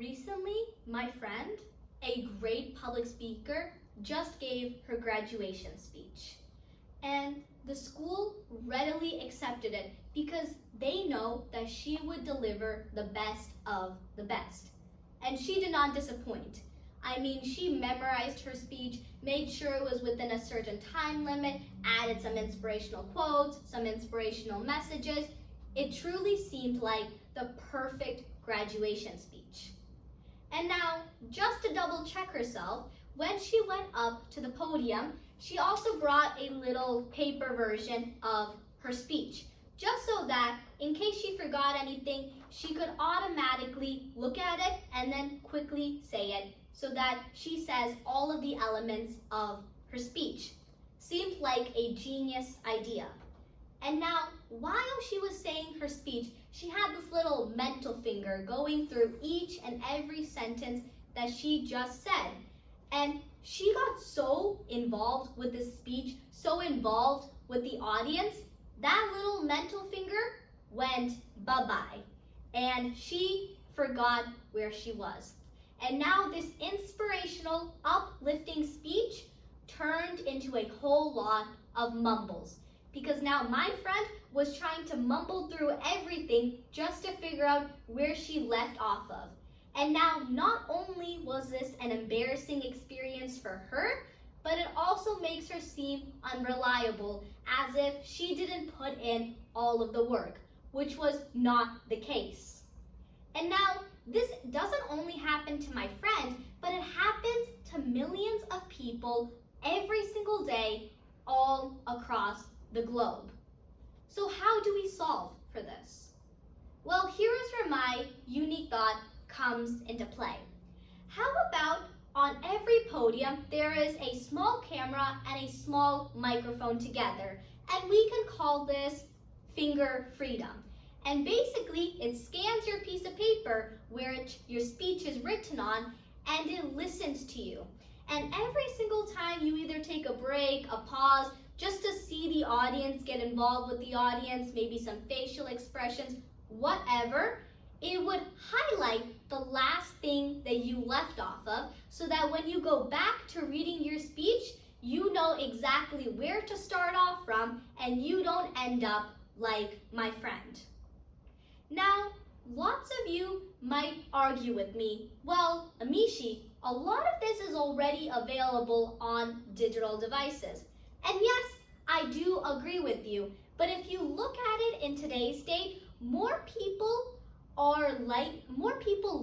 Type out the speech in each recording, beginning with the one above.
Recently, my friend, a great public speaker, just gave her graduation speech. And the school readily accepted it because they know that she would deliver the best of the best. And she did not disappoint. I mean, she memorized her speech, made sure it was within a certain time limit, added some inspirational quotes, some inspirational messages. It truly seemed like the perfect graduation speech. And now, just to double check herself, when she went up to the podium, she also brought a little paper version of her speech, just so that in case she forgot anything, she could automatically look at it and then quickly say it, so that she says all of the elements of her speech. Seemed like a genius idea. And now, while she was saying her speech, she had this little mental finger going through each and every sentence that she just said. And she got so involved with this speech, so involved with the audience, that little mental finger went bye-bye. And she forgot where she was. And now this inspirational, uplifting speech turned into a whole lot of mumbles. Because now my friend was trying to mumble through everything just to figure out where she left off of. And now not only was this an embarrassing experience for her, but it also makes her seem unreliable, as if she didn't put in all of the work, which was not the case. And now this doesn't only happen to my friend, but it happens to millions of people every single day all across the globe. So how do we solve for this? Well, here is where my unique thought comes into play. How about on every podium there is a small camera and a small microphone together, and we can call this FingerFreedom. And basically it scans your piece of paper where your speech is written on, and it listens to you. And every single time you either take a break, a pause, just to see the audience, get involved with the audience, maybe some facial expressions, whatever, it would highlight the last thing that you left off of, so that when you go back to reading your speech, you know exactly where to start off from and you don't end up like my friend. Now, lots of you might argue with me, well, Amishi, a lot of this is already available on digital devices. And yes, I do agree with you, but if you look at it in today's date, more people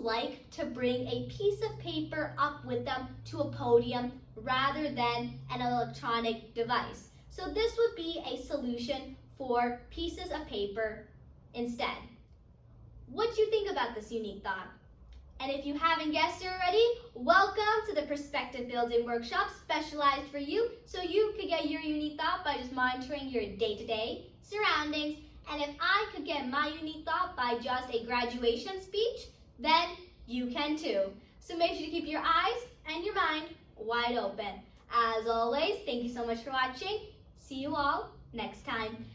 like to bring a piece of paper up with them to a podium rather than an electronic device. So this would be a solution for pieces of paper instead. What do you think about this unique thought? And if you haven't guessed it already, welcome to the Perspective Building Workshop specialized for you, so you could get your unique thought by just monitoring your day-to-day surroundings. And if I could get my unique thought by just a graduation speech, then you can too. So make sure to keep your eyes and your mind wide open. As always, thank you so much for watching. See you all next time.